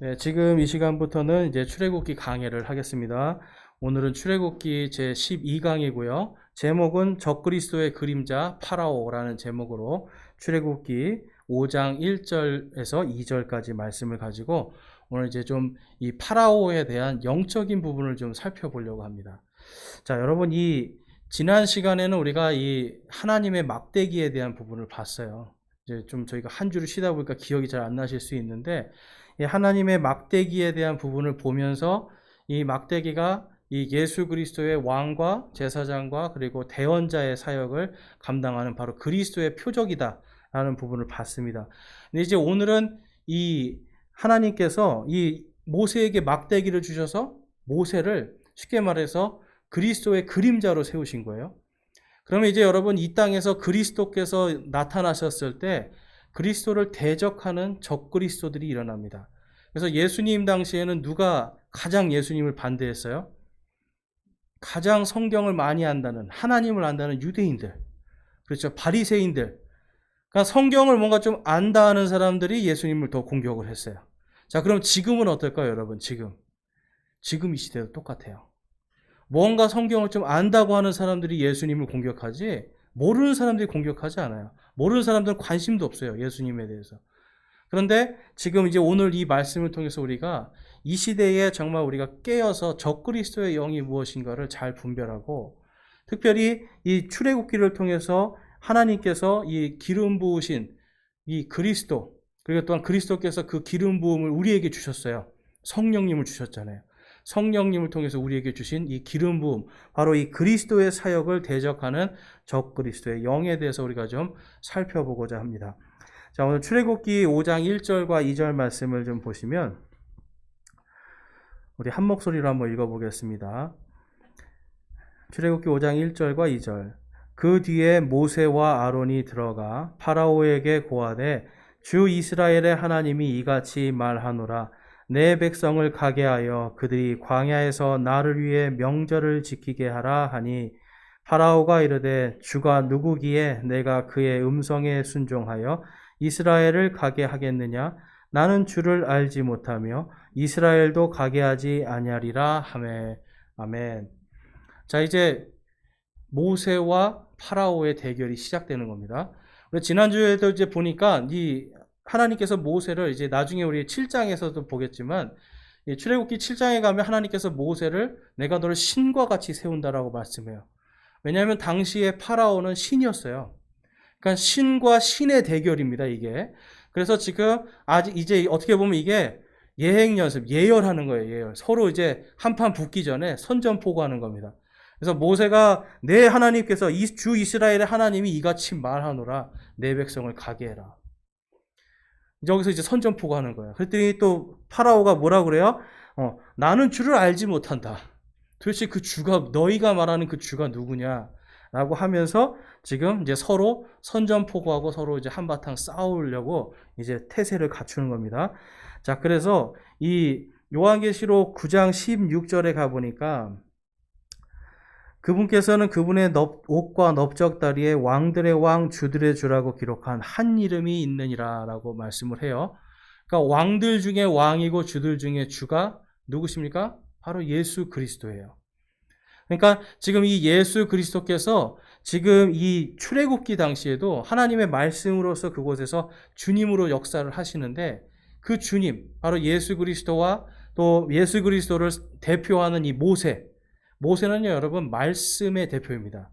네, 지금 이 시간부터는 이제 출애굽기 강해를 하겠습니다. 오늘은 출애굽기 제 12강이고요. 제목은 적그리스도의 그림자 파라오라는 제목으로 출애굽기 5장 1절에서 2절까지 말씀을 가지고 오늘 이제 좀 이 파라오에 대한 영적인 부분을 좀 살펴보려고 합니다. 자, 여러분 이 지난 시간에는 우리가 이 하나님의 막대기에 대한 부분을 봤어요. 이제 좀 저희가 한 주를 쉬다 보니까 기억이 잘 안 나실 수 있는데 이 하나님의 막대기에 대한 부분을 보면서 이 막대기가 이 예수 그리스도의 왕과 제사장과 그리고 대언자의 사역을 감당하는 바로 그리스도의 표적이다라는 부분을 봤습니다. 근데 이제 오늘은 이 하나님께서 이 모세에게 막대기를 주셔서 모세를 쉽게 말해서 그리스도의 그림자로 세우신 거예요. 그러면 이제 여러분 이 땅에서 그리스도께서 나타나셨을 때 그리스도를 대적하는 적그리스도들이 일어납니다. 그래서 예수님 당시에는 누가 가장 예수님을 반대했어요? 가장 성경을 많이 안다는, 하나님을 안다는 유대인들, 그렇죠, 바리새인들. 그러니까 성경을 뭔가 좀 안다 하는 사람들이 예수님을 더 공격을 했어요. 자, 그럼 지금은 어떨까요, 여러분? 지금 이 시대도 똑같아요. 뭔가 성경을 좀 안다고 하는 사람들이 예수님을 공격하지 모르는 사람들이 공격하지 않아요. 모르는 사람들은 관심도 없어요, 예수님에 대해서. 그런데 지금 이제 오늘 이 말씀을 통해서 우리가 이 시대에 정말 우리가 깨어서 적그리스도의 영이 무엇인가를 잘 분별하고, 특별히 이 출애굽기를 통해서 하나님께서 이 기름 부으신 이 그리스도, 그리고 또한 그리스도께서 그 기름 부음을 우리에게 주셨어요. 성령님을 주셨잖아요. 성령님을 통해서 우리에게 주신 이 기름 부음, 바로 이 그리스도의 사역을 대적하는 적그리스도의 영에 대해서 우리가 좀 살펴보고자 합니다. 자, 오늘 출애굽기 5장 1절과 2절 말씀을 좀 보시면 우리 한 목소리로 한번 읽어보겠습니다. 출애굽기 5장 1절과 2절. 그 뒤에 모세와 아론이 들어가 파라오에게 고하되 주 이스라엘의 하나님이 이같이 말하노라. 내 백성을 가게 하여 그들이 광야에서 나를 위해 명절을 지키게 하라 하니, 파라오가 이르되 주가 누구기에 내가 그의 음성에 순종하여 이스라엘을 가게 하겠느냐? 나는 주를 알지 못하며 이스라엘도 가게 하지 아니하리라 하매. 아멘. 자, 이제 모세와 파라오의 대결이 시작되는 겁니다. 지난주에도 이제 보니까 이 하나님께서 모세를 이제 나중에 우리 7장에서도 보겠지만 출애굽기 7장에 가면 하나님께서 모세를 내가 너를 신과 같이 세운다라고 말씀해요. 왜냐하면 당시에 파라오는 신이었어요. 그러니까 신과 신의 대결입니다, 이게. 그래서 지금 아직 이제 어떻게 보면 이게 예행 연습, 예열하는 거예요, 예열. 서로 이제 한판 붙기 전에 선전포고하는 겁니다. 그래서 모세가 내 하나님께서 주 이스라엘의 하나님이 이같이 말하노라. 내 백성을 가게 해라. 여기서 이제 선전포고하는 거예요. 그랬더니 또 파라오가 뭐라 그래요? 나는 주를 알지 못한다. 도대체 그 주가, 너희가 말하는 그 주가 누구냐? 라고 하면서 지금 이제 서로 선전포고하고 서로 이제 한바탕 싸우려고 이제 태세를 갖추는 겁니다. 자, 그래서 이 요한계시록 9장 16절에 가보니까 그분께서는 그분의 옷과 넓적다리에 왕들의 왕 주들의 주라고 기록한 한 이름이 있느니라 라고 말씀을 해요. 그러니까 왕들 중에 왕이고 주들 중에 주가 누구십니까? 바로 예수 그리스도예요. 그러니까 지금 이 예수 그리스도께서 지금 이 출애굽기 당시에도 하나님의 말씀으로서 그곳에서 주님으로 역사를 하시는데, 그 주님, 바로 예수 그리스도와 또 예수 그리스도를 대표하는 이 모세는요, 여러분, 말씀의 대표입니다.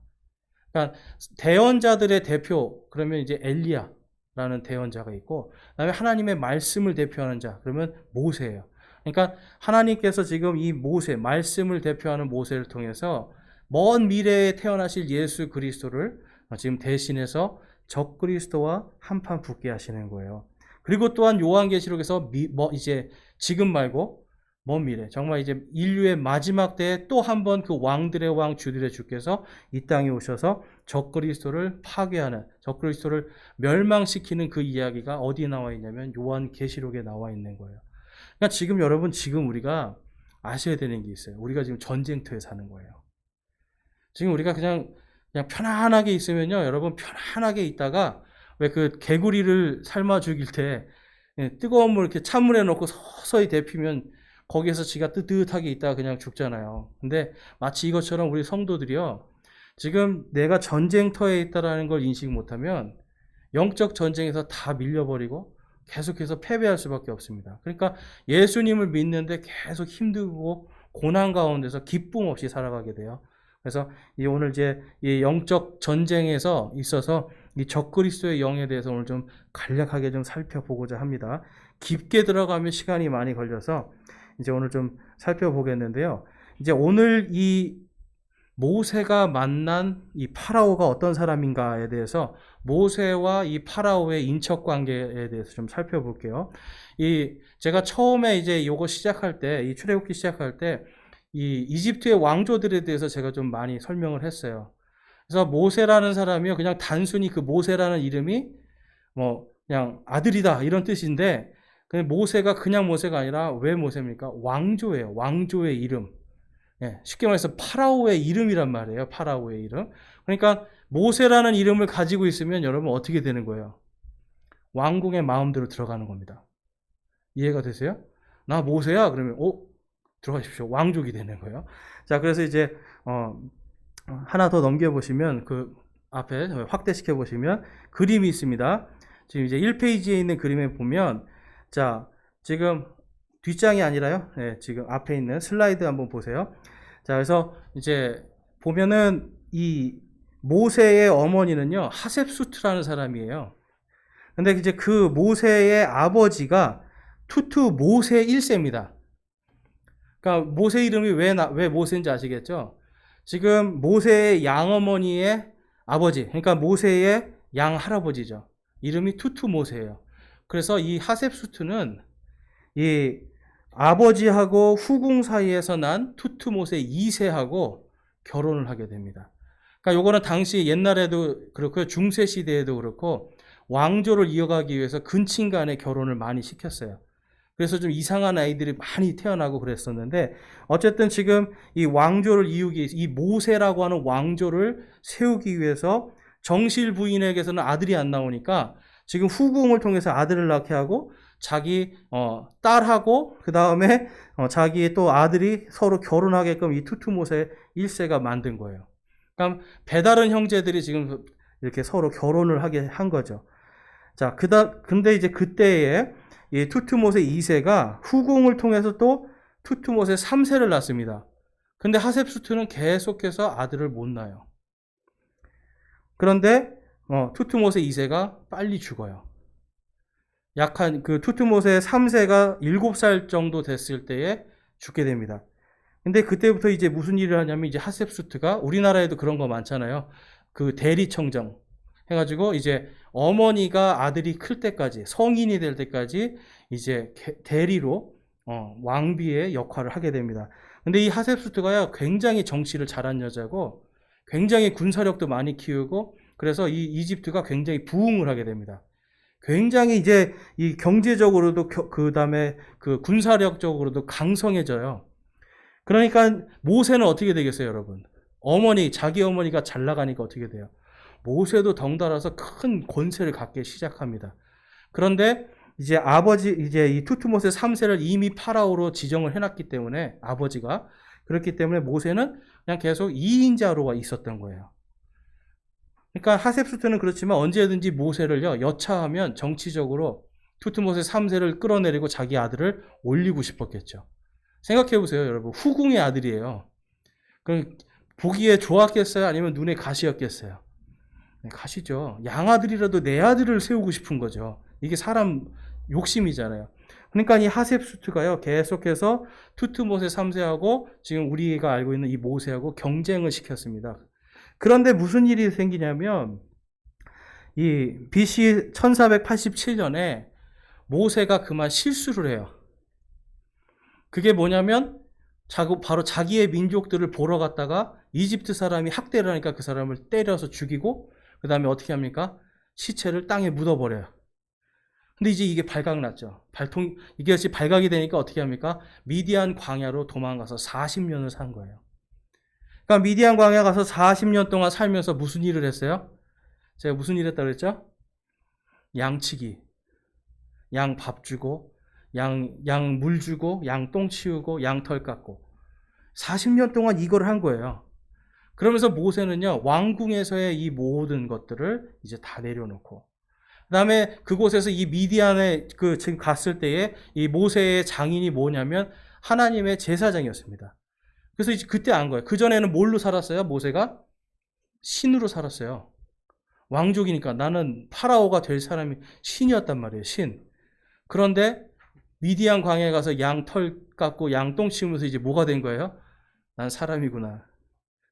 그러니까 대언자들의 대표, 그러면 이제 엘리야라는 대언자가 있고, 그다음에 하나님의 말씀을 대표하는 자, 그러면 모세예요. 그러니까 하나님께서 지금 이 모세, 말씀을 대표하는 모세를 통해서 먼 미래에 태어나실 예수 그리스도를 지금 대신해서 적그리스도와 한판 붙게 하시는 거예요. 그리고 또한 요한계시록에서 이제 지금 말고 먼 미래, 정말 이제 인류의 마지막 때에 또 한 번 그 왕들의 왕 주들의 주께서 이 땅에 오셔서 적그리스도를 파괴하는, 적그리스도를 멸망시키는 그 이야기가 어디에 나와 있냐면 요한계시록에 나와 있는 거예요. 그러니까 지금 여러분, 지금 우리가 아셔야 되는 게 있어요. 우리가 지금 전쟁터에 사는 거예요. 지금 우리가 그냥 편안하게 있으면요, 여러분, 편안하게 있다가 왜 그 개구리를 삶아 죽일 때 뜨거운 물 이렇게 찬물에 넣고 서서히 데피면 거기에서 지가 뜨뜻하게 있다가 그냥 죽잖아요. 근데 마치 이것처럼 우리 성도들이요. 지금 내가 전쟁터에 있다라는 걸 인식 못하면 영적 전쟁에서 다 밀려버리고 계속해서 패배할 수밖에 없습니다. 그러니까 예수님을 믿는데 계속 힘들고 고난 가운데서 기쁨 없이 살아가게 돼요. 그래서 오늘 이제 이 영적 전쟁에서 있어서 이 적그리스도의 영에 대해서 오늘 좀 간략하게 좀 살펴보고자 합니다. 깊게 들어가면 시간이 많이 걸려서 이제 오늘 좀 살펴보겠는데요. 이제 오늘 이 모세가 만난 이 파라오가 어떤 사람인가에 대해서 모세와 이 파라오의 인척 관계에 대해서 좀 살펴볼게요. 제가 처음에 이제 요거 시작할 때, 이 출애굽기 시작할 때, 이 이집트의 왕조들에 대해서 제가 좀 많이 설명을 했어요. 그래서 모세라는 사람이요, 그냥 단순히 그 모세라는 이름이 뭐 그냥 아들이다 이런 뜻인데, 모세가 그냥 모세가 아니라 왜 모세입니까? 왕조예요. 왕조의 이름. 쉽게 말해서 파라오의 이름이란 말이에요. 파라오의 이름. 그러니까 모세라는 이름을 가지고 있으면 여러분 어떻게 되는 거예요? 왕궁의 마음대로 들어가는 겁니다. 이해가 되세요? 나 모세야? 그러면 들어가십시오. 왕족이 되는 거예요. 자, 그래서 이제 하나 더 넘겨보시면 그 앞에 확대시켜 보시면 그림이 있습니다. 지금 이제 1페이지에 있는 그림에 보면 자, 지금 뒷장이 아니라요. 지금 앞에 있는 슬라이드 한번 보세요. 자, 그래서 이제 보면은 이 모세의 어머니는요, 하셉수트라는 사람이에요. 근데 이제 그 모세의 아버지가 투투 모세 1세입니다. 그러니까 모세 이름이 왜 모세인지 아시겠죠? 지금 모세의 양어머니의 아버지, 그러니까 모세의 양할아버지죠. 이름이 투투 모세예요. 그래서 이 하셉수트는 이 아버지하고 후궁 사이에서 난 투투모세 2세하고 결혼을 하게 됩니다. 그러니까 요거는 당시 옛날에도 그렇고 중세 시대에도 그렇고 왕조를 이어가기 위해서 근친 간에 결혼을 많이 시켰어요. 그래서 좀 이상한 아이들이 많이 태어나고 그랬었는데 어쨌든 지금 이 왕조를 이 모세라고 하는 왕조를 세우기 위해서 정실 부인에게서는 아들이 안 나오니까 지금 후궁을 통해서 아들을 낳게 하고 자기 딸하고 그 다음에 자기의 또 아들이 서로 결혼하게끔 이 투투모세 1세가 만든 거예요. 그러니까 배다른 형제들이 지금 이렇게 서로 결혼을 하게 한 거죠. 자, 근데 이제 그때에 이 투투모세 2세가 후궁을 통해서 또 투투모세 3세를 낳습니다. 근데 하셉수트는 계속해서 아들을 못 낳아요. 그런데 투투모세 2세가 빨리 죽어요. 약한 그 투투모세 3세가 7살 정도 됐을 때에 죽게 됩니다. 근데 그때부터 이제 무슨 일을 하냐면 이제 하셉수트가 우리나라에도 그런 거 많잖아요. 그 대리청정 해가지고 이제 어머니가 아들이 클 때까지 성인이 될 때까지 이제 대리로 왕비의 역할을 하게 됩니다. 근데 이 하셉수트가요 굉장히 정치를 잘한 여자고 굉장히 군사력도 많이 키우고 그래서 이 이집트가 굉장히 부흥을 하게 됩니다. 굉장히 이제 이 경제적으로도 그 다음에 그 군사력적으로도 강성해져요. 그러니까 모세는 어떻게 되겠어요, 여러분? 자기 어머니가 잘 나가니까 어떻게 돼요? 모세도 덩달아서 큰 권세를 갖기 시작합니다. 그런데 이제 이제 이 투투모세 3세를 이미 파라오로 지정을 해놨기 때문에 아버지가 그렇기 때문에 모세는 그냥 계속 2인자로가 있었던 거예요. 그러니까 하셉수트는 그렇지만 언제든지 모세를요 여차하면 정치적으로 투투모세 3세를 끌어내리고 자기 아들을 올리고 싶었겠죠. 생각해 보세요, 여러분. 후궁의 아들이에요. 그럼 보기에 좋았겠어요? 아니면 눈에 가시였겠어요? 네, 가시죠. 양아들이라도 내 아들을 세우고 싶은 거죠. 이게 사람 욕심이잖아요. 그러니까 이 하셉수트가요 계속해서 투투모세 3세하고 지금 우리가 알고 있는 이 모세하고 경쟁을 시켰습니다. 그런데 무슨 일이 생기냐면 이 BC 1487년에 모세가 그만 실수를 해요. 그게 뭐냐면 바로 자기의 민족들을 보러 갔다가 이집트 사람이 학대를 하니까 그 사람을 때려서 죽이고 그 다음에 어떻게 합니까? 시체를 땅에 묻어버려요. 근데 이제 이게 발각났죠. 이게 발각이 되니까 어떻게 합니까? 미디안 광야로 도망가서 40년을 산 거예요. 그러니까 미디안 광야 가서 40년 동안 살면서 무슨 일을 했어요? 제가 무슨 일 했다고 그랬죠? 양치기. 양 밥 주고, 양 물 주고, 양 똥 치우고, 양 털 깎고. 40년 동안 이걸 한 거예요. 그러면서 모세는요, 왕궁에서의 이 모든 것들을 이제 다 내려놓고, 그 다음에 그곳에서 이 미디안에 지금 갔을 때에 이 모세의 장인이 뭐냐면 하나님의 제사장이었습니다. 그래서 이제 그때 안 거예요. 그전에는 뭘로 살았어요? 모세가? 신으로 살았어요. 왕족이니까 나는 파라오가 될 사람이 신이었단 말이에요. 신. 그런데 미디안 광야에 가서 양 털 깎고 양 똥 치우면서 이제 뭐가 된 거예요? 난 사람이구나.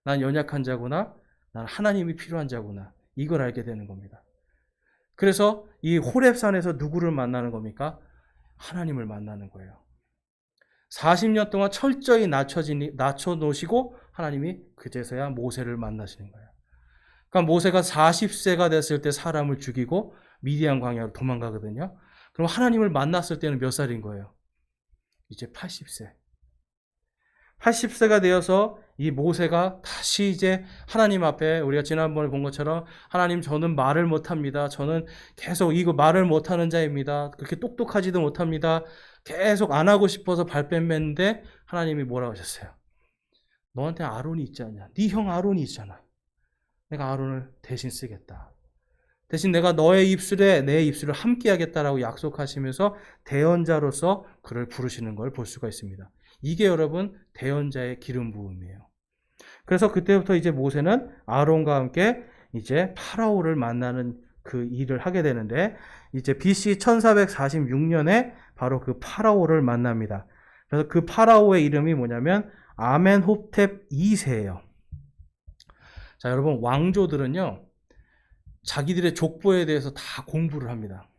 난 연약한 자구나. 난 하나님이 필요한 자구나. 이걸 알게 되는 겁니다. 그래서 이 호렙산에서 누구를 만나는 겁니까? 하나님을 만나는 거예요. 40년 동안 철저히 낮춰놓으시고 하나님이 그제서야 모세를 만나시는 거예요. 그러니까 모세가 40세가 됐을 때 사람을 죽이고 미디안 광야로 도망가거든요. 그럼 하나님을 만났을 때는 몇 살인 거예요? 이제 80세. 80세가 되어서 이 모세가 다시 이제 하나님 앞에 우리가 지난번에 본 것처럼 하나님 저는 말을 못합니다. 저는 계속 이거 말을 못하는 자입니다. 그렇게 똑똑하지도 못합니다. 계속 안 하고 싶어서 발뺌 맸는데 하나님이 뭐라고 하셨어요? 너한테 아론이 있지 않냐? 네 형 아론이 있잖아. 내가 아론을 대신 쓰겠다. 대신 내가 너의 입술에 내 입술을 함께 하겠다라고 약속하시면서 대언자로서 그를 부르시는 걸 볼 수가 있습니다. 이게 여러분 대언자의 기름 부음이에요. 그래서 그때부터 이제 모세는 아론과 함께 이제 파라오를 만나는 그 일을 하게 되는데 이제 BC 1446년에 바로 그 파라오를 만납니다. 그래서 그 파라오의 이름이 뭐냐면 아멘호텝 2세예요. 자, 여러분 왕조들은요. 자기들의 족보에 대해서 다 공부를 합니다.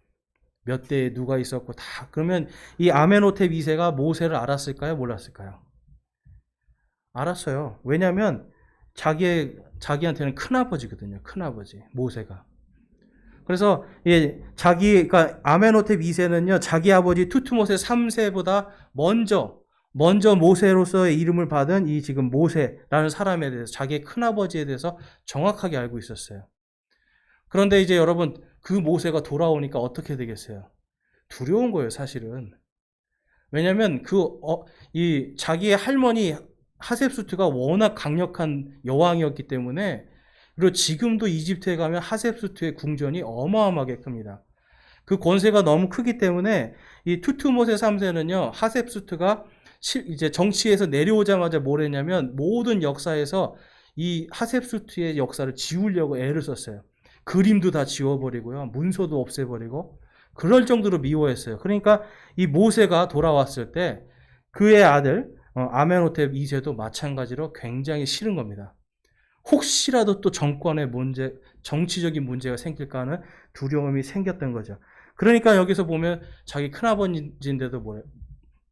몇 대에 누가 있었고 다. 그러면 이 아멘호텝 2세가 모세를 알았을까요? 몰랐을까요? 알았어요. 왜냐하면 자기한테는 큰아버지거든요. 큰아버지 모세가. 그래서 그러니까 아멘호텝 2세는요. 자기 아버지 투투모세 3세보다 먼저 모세로서의 이름을 받은 이 지금 모세라는 사람에 대해서 자기의 큰아버지에 대해서 정확하게 알고 있었어요. 그런데 이제 여러분 그 모세가 돌아오니까 어떻게 되겠어요? 두려운 거예요, 사실은. 왜냐하면 이 자기의 할머니 하셉수트가 워낙 강력한 여왕이었기 때문에 그리고 지금도 이집트에 가면 하셉수트의 궁전이 어마어마하게 큽니다. 그 권세가 너무 크기 때문에 이 투투모세 3세는요, 하셉수트가 이제 정치에서 내려오자마자 뭘 했냐면 모든 역사에서 이 하셉수트의 역사를 지우려고 애를 썼어요. 그림도 다 지워버리고요. 문서도 없애버리고 그럴 정도로 미워했어요. 그러니까 이 모세가 돌아왔을 때 그의 아들 아멘호텝 2세도 마찬가지로 굉장히 싫은 겁니다. 혹시라도 또 정권의 문제, 정치적인 문제가 생길까 하는 두려움이 생겼던 거죠. 그러니까 여기서 보면 자기 큰아버지인데도 뭐예요?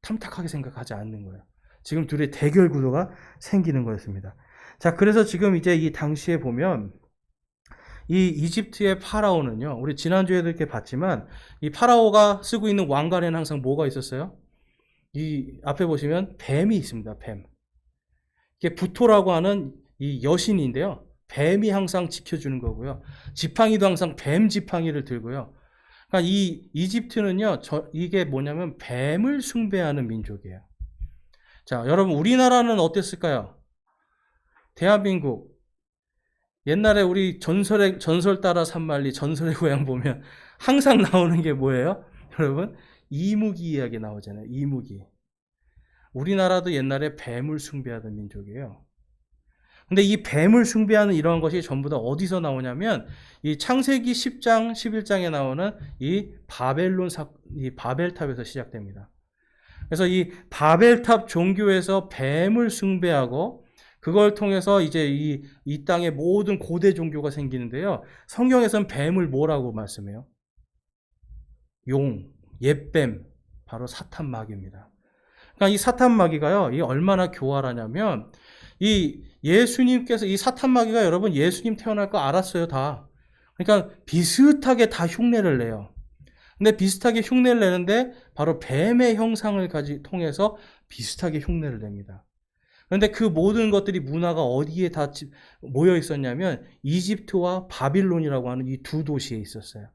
탐탁하게 생각하지 않는 거예요. 지금 둘의 대결 구도가 생기는 거였습니다. 자, 그래서 지금 이제 이 당시에 보면 이 이집트의 파라오는요, 우리 지난주에도 이렇게 봤지만, 이 파라오가 쓰고 있는 왕관에는 항상 뭐가 있었어요? 이 앞에 보시면 뱀이 있습니다, 뱀. 이게 부토라고 하는 이 여신인데요, 뱀이 항상 지켜주는 거고요. 지팡이도 항상 뱀 지팡이를 들고요. 그러니까 이 이집트는요, 이게 뭐냐면 뱀을 숭배하는 민족이에요. 자, 여러분, 우리나라는 어땠을까요? 대한민국. 옛날에 우리 전설 따라 산만리 전설의 고향 보면 항상 나오는 게 뭐예요? 여러분, 이무기 이야기 나오잖아요. 이무기. 우리나라도 옛날에 뱀을 숭배하던 민족이에요. 근데 이 뱀을 숭배하는 이러한 것이 전부 다 어디서 나오냐면 이 창세기 10장, 11장에 나오는 이 바벨탑에서 시작됩니다. 그래서 이 바벨탑 종교에서 뱀을 숭배하고 그걸 통해서 이제 이 땅의 모든 고대 종교가 생기는데요. 성경에서는 뱀을 뭐라고 말씀해요? 용, 옛뱀, 바로 사탄 마귀입니다. 그러니까 이 사탄 마귀가요, 이 얼마나 교활하냐면 이 예수님께서 이 사탄 마귀가 여러분 예수님 태어날 거 알았어요, 다. 그러니까 비슷하게 다 흉내를 내요. 근데 비슷하게 흉내를 내는데 바로 뱀의 형상을 통해서 비슷하게 흉내를 냅니다. 그런데 그 모든 것들이 문화가 어디에 다 모여 있었냐면 이집트와 바빌론이라고 하는 이 두 도시에 있었어요.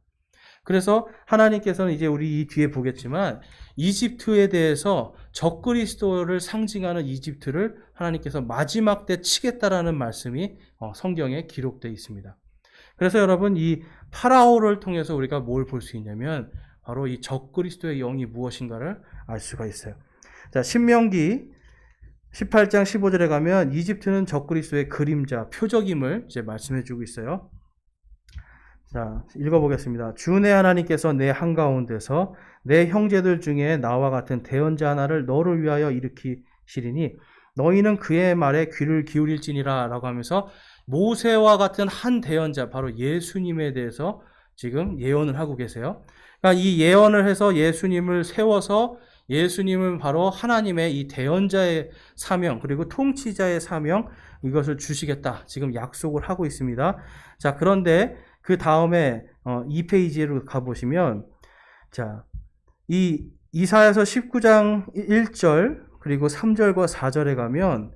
그래서 하나님께서는 이제 우리 이 뒤에 보겠지만 이집트에 대해서 적그리스도를 상징하는 이집트를 하나님께서 마지막 때 치겠다라는 말씀이 성경에 기록되어 있습니다. 그래서 여러분 이 파라오를 통해서 우리가 뭘 볼 수 있냐면 바로 이 적그리스도의 영이 무엇인가를 알 수가 있어요. 자, 신명기 18장 15절에 가면 이집트는 적그리스도의 그림자, 표적임을 이제 말씀해 주고 있어요. 자, 읽어보겠습니다. 주 내 하나님께서 내 한가운데서 내 형제들 중에 나와 같은 대언자 하나를 너를 위하여 일으키시리니 너희는 그의 말에 귀를 기울일지니라 라고 하면서 모세와 같은 한 대언자, 바로 예수님에 대해서 지금 예언을 하고 계세요. 그러니까 이 예언을 해서 예수님을 세워서 예수님은 바로 하나님의 이 대언자의 사명, 그리고 통치자의 사명, 이것을 주시겠다. 지금 약속을 하고 있습니다. 자, 그런데 그 다음에 2페이지로 가보시면, 자, 이 이사야서 19장 1절, 그리고 3절과 4절에 가면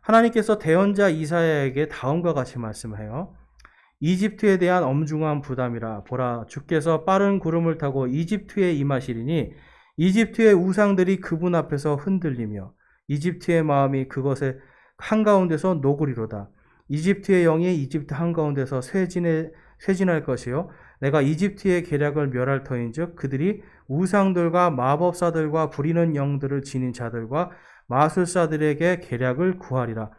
하나님께서 대언자 이사야에게 다음과 같이 말씀해요. 이집트에 대한 엄중한 부담이라 보라, 주께서 빠른 구름을 타고 이집트에 임하시리니 이집트의 우상들이 그분 앞에서 흔들리며 이집트의 마음이 그것의 한가운데서 녹으리로다. 이집트의 영이 이집트 한가운데서 쇠진할 것이요 내가 이집트의 계략을 멸할 터인즉 그들이 우상들과 마법사들과 부리는 영들을 지닌 자들과 마술사들에게 계략을 구하리라.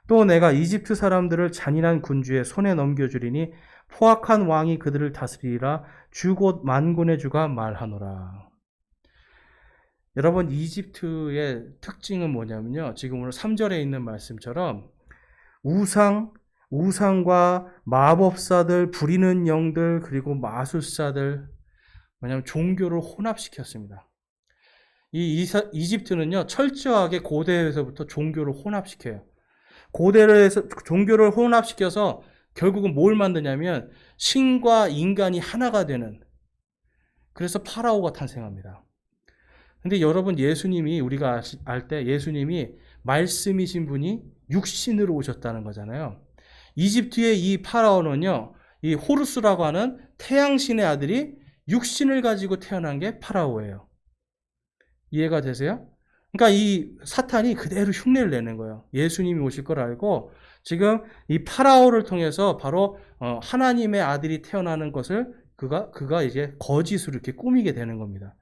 또 내가 이집트 사람들을 잔인한 군주의 손에 넘겨주리니 포악한 왕이 그들을 다스리리라. 주 곧 만군의 주가 말하노라. 여러분, 이집트의 특징은 뭐냐면요, 지금 오늘 3절에 있는 말씀처럼 우상과 마법사들, 부리는 영들, 그리고 마술사들, 왜냐하면 종교를 혼합시켰습니다. 이집트는요, 철저하게 고대에서부터 종교를 혼합시켜요. 고대에서 종교를 혼합시켜서 결국은 뭘 만드냐면 신과 인간이 하나가 되는, 그래서 파라오가 탄생합니다. 근데 여러분, 예수님이, 우리가 알 때 예수님이 말씀이신 분이 육신으로 오셨다는 거잖아요. 이집트의 이 파라오는요, 이 호루스라고 하는 태양신의 아들이 육신을 가지고 태어난 게 파라오예요. 이해가 되세요? 그러니까 이 사탄이 그대로 흉내를 내는 거예요. 예수님이 오실 걸 알고 지금 이 파라오를 통해서 바로 하나님의 아들이 태어나는 것을 그가 이제 거짓으로 이렇게 꾸미게 되는 겁니다.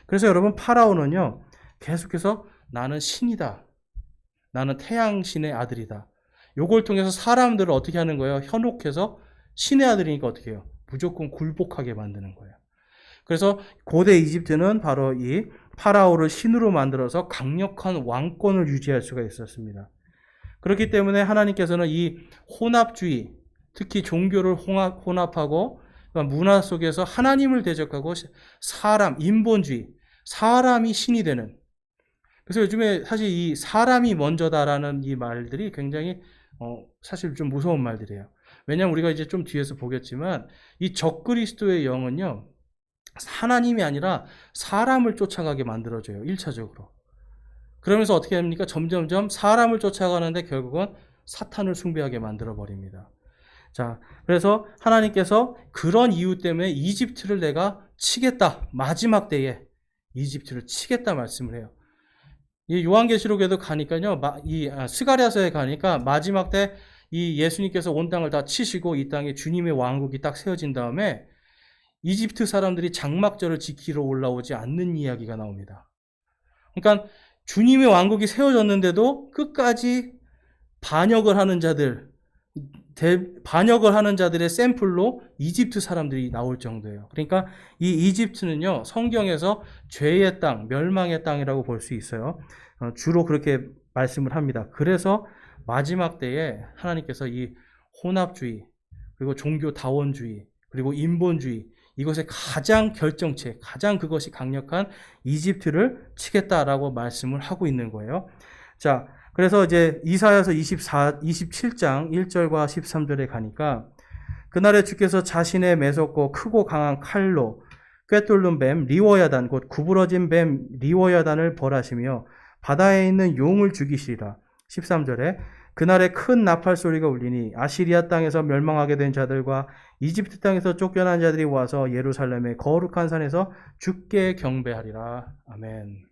그래서 여러분, 파라오는요, 계속해서 나는 신이다, 나는 태양신의 아들이다, 요걸 통해서 사람들을 어떻게 하는 거예요? 현혹해서 신의 아들이니까 어떻게 해요? 무조건 굴복하게 만드는 거예요. 그래서 고대 이집트는 바로 이 파라오를 신으로 만들어서 강력한 왕권을 유지할 수가 있었습니다. 그렇기 때문에 하나님께서는 이 혼합주의, 특히 종교를 혼합하고 문화 속에서 하나님을 대적하고 인본주의, 사람이 신이 되는, 그래서 요즘에 사실 이 사람이 먼저다라는 이 말들이 굉장히 사실 좀 무서운 말들이에요. 왜냐하면 우리가 이제 좀 뒤에서 보겠지만 이 적그리스도의 영은요, 하나님이 아니라 사람을 쫓아가게 만들어줘요. 1차적으로. 그러면서 어떻게 합니까? 점점점 사람을 쫓아가는데 결국은 사탄을 숭배하게 만들어버립니다. 자, 그래서 하나님께서 그런 이유 때문에 이집트를 내가 치겠다, 마지막 때에 이집트를 치겠다 말씀을 해요. 이 요한계시록에도 가니까요, 스가랴서에 가니까 마지막 때 이 예수님께서 온 땅을 다 치시고 이 땅에 주님의 왕국이 딱 세워진 다음에 이집트 사람들이 장막절을 지키러 올라오지 않는 이야기가 나옵니다. 그러니까 주님의 왕국이 세워졌는데도 끝까지 반역을 하는 자들의 샘플로 이집트 사람들이 나올 정도예요. 그러니까 이 이집트는요, 성경에서 죄의 땅, 멸망의 땅이라고 볼 수 있어요. 주로 그렇게 말씀을 합니다. 그래서 마지막 때에 하나님께서 이 혼합주의, 그리고 종교다원주의, 그리고 인본주의, 이것의 가장 결정체, 가장 그것이 강력한 이집트를 치겠다라고 말씀을 하고 있는 거예요. 자, 그래서 이제 이사야서 27장 1절과 13절에 가니까 그날에 주께서 자신의 매섭고 크고 강한 칼로 꿰뚫는 뱀 리워야단, 곧 구부러진 뱀 리워야단을 벌하시며 바다에 있는 용을 죽이시리라. 13절에 그날에 큰 나팔 소리가 울리니 아시리아 땅에서 멸망하게 된 자들과 이집트 땅에서 쫓겨난 자들이 와서 예루살렘의 거룩한 산에서 주께 경배하리라. 아멘.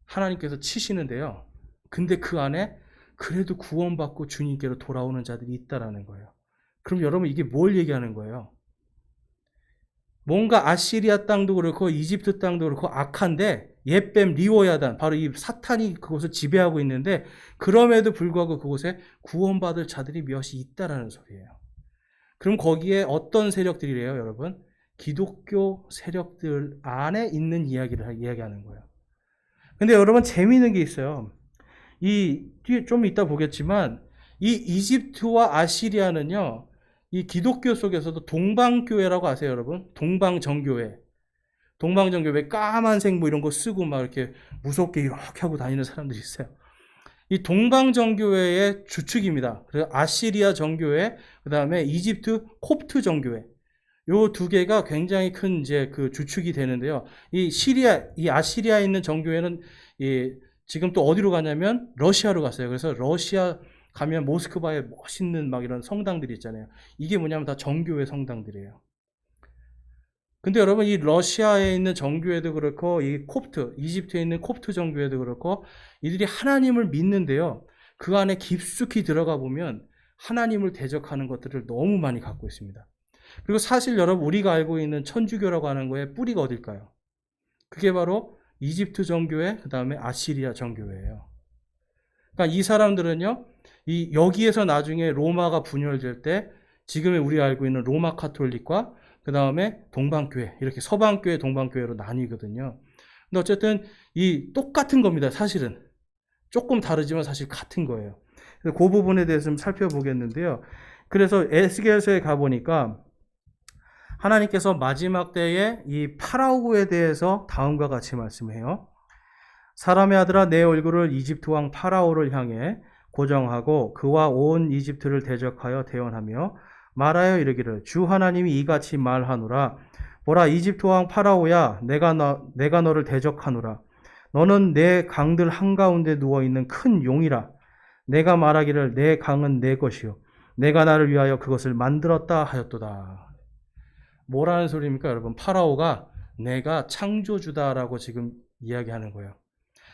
하나님께서 치시는데요. 근데 그 안에 그래도 구원받고 주님께로 돌아오는 자들이 있다라는 거예요. 그럼 여러분 이게 뭘 얘기하는 거예요? 뭔가 아시리아 땅도 그렇고 이집트 땅도 그렇고 악한데 옛뱀 리워야단 바로 이 사탄이 그곳을 지배하고 있는데 그럼에도 불구하고 그곳에 구원받을 자들이 몇이 있다라는 소리예요. 그럼 거기에 어떤 세력들이래요, 여러분? 기독교 세력들 안에 있는 이야기를 이야기하는 거예요. 근데 여러분 재미있는 게 있어요. 이 뒤에 좀 이따 보겠지만 이 이집트와 아시리아는요. 이 기독교 속에서도 동방교회라고 아세요, 여러분? 동방정교회. 동방정교회 까만색 뭐 이런 거 쓰고 막 이렇게 무섭게 이렇게 하고 다니는 사람들이 있어요. 이 동방정교회의 주축입니다. 그래서 아시리아 정교회, 그 다음에 이집트 콥트 정교회. 요 두 개가 굉장히 큰 이제 그 주축이 되는데요. 이 아시리아에 있는 정교회는 지금 또 어디로 가냐면 러시아로 갔어요. 그래서 러시아 가면 모스크바에 멋있는 막 이런 성당들이 있잖아요. 이게 뭐냐면 다 정교회 성당들이에요. 근데 여러분 이 러시아에 있는 정교회도 그렇고 이 콥트, 이집트에 있는 콥트 정교회도 그렇고 이들이 하나님을 믿는데요. 그 안에 깊숙이 들어가 보면 하나님을 대적하는 것들을 너무 많이 갖고 있습니다. 그리고 사실 여러분 우리가 알고 있는 천주교라고 하는 거의 뿌리가 어딜까요? 그게 바로 이집트 정교회, 그 다음에 아시리아 정교회예요. 그러니까 이 사람들은요, 여기에서 나중에 로마가 분열될 때 지금의 우리가 알고 있는 로마 카톨릭과 그 다음에 동방교회, 이렇게 서방교회, 동방교회로 나뉘거든요. 근데 어쨌든 이 똑같은 겁니다, 사실은. 조금 다르지만 사실 같은 거예요. 그래서 그 부분에 대해서 좀 살펴보겠는데요. 그래서 에스겔서에 가보니까 하나님께서 마지막 때에 이 파라오에 대해서 다음과 같이 말씀해요. 사람의 아들아 내 얼굴을 이집트 왕 파라오를 향해 고정하고 그와 온 이집트를 대적하여 대언하며 말하여 이르기를 주 하나님이 이같이 말하노라. 보라 이집트 왕 파라오야 내가 너를 대적하노라. 너는 내 강들 한가운데 누워있는 큰 용이라. 내가 말하기를 내 강은 내 것이요 내가 나를 위하여 그것을 만들었다 하였도다. 뭐라는 소리입니까 여러분? 파라오가 내가 창조주다라고 지금 이야기하는 거예요.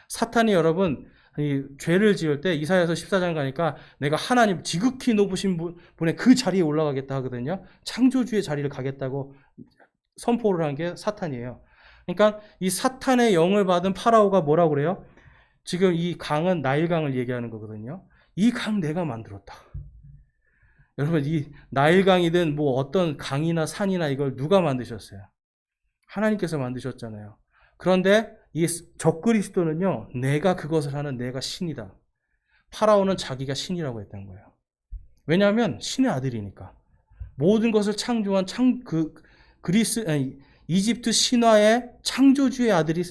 사탄이 여러분 이 죄를 지을 때 이사야서 14장 가니까 내가 하나님 지극히 높으신 분의 그 자리에 올라가겠다 하거든요. 창조주의 자리를 가겠다고 선포를 한 게 사탄이에요. 그러니까 이 사탄의 영을 받은 파라오가 뭐라고 그래요? 지금 이 강은 나일강을 얘기하는 거거든요. 이 강 내가 만들었다. 여러분 이 나일강이든 뭐 어떤 강이나 산이나 이걸 누가 만드셨어요? 하나님께서 만드셨잖아요. 그런데 이 적그리스도는요, 내가 그것을 하는 내가 신이다. 파라오는 자기가 신이라고 했던 거예요. 왜냐하면 신의 아들이니까. 모든 것을 창조한 이집트 신화의 창조주의 아들이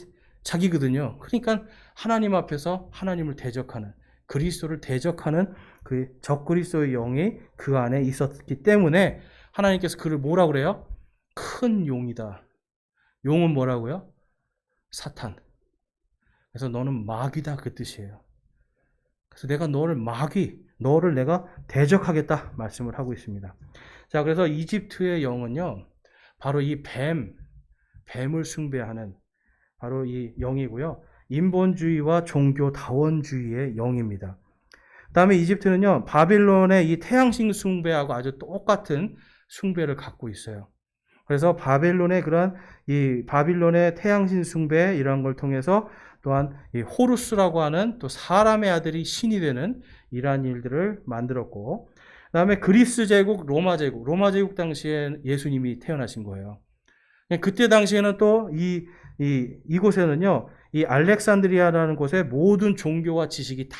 자기거든요. 그러니까 하나님 앞에서 하나님을 대적하는, 그리스도를 대적하는 그 적그리스도의 영이 그 안에 있었기 때문에 하나님께서 그를 뭐라고 그래요? 큰 용이다. 용은 뭐라고요? 사탄. 그래서 너는 마귀다 그 뜻이에요. 그래서 내가 너를 내가 대적하겠다 말씀을 하고 있습니다. 자, 그래서 이집트의 영은요, 바로 이 뱀을 숭배하는 바로 이 영이고요. 인본주의와 종교다원주의의 영입니다. 그 다음에 이집트는요, 바빌론의 이 태양신 숭배하고 아주 똑같은 숭배를 갖고 있어요. 그래서 바빌론의 태양신 숭배 이런 걸 통해서 또한 이 호루스라고 하는 또 사람의 아들이 신이 되는 이러한 일들을 만들었고, 그 다음에 그리스 제국, 로마 제국 당시에 예수님이 태어나신 거예요. 그때 당시에는 또 이곳에는요, 이 알렉산드리아라는 곳에 모든 종교와 지식이 다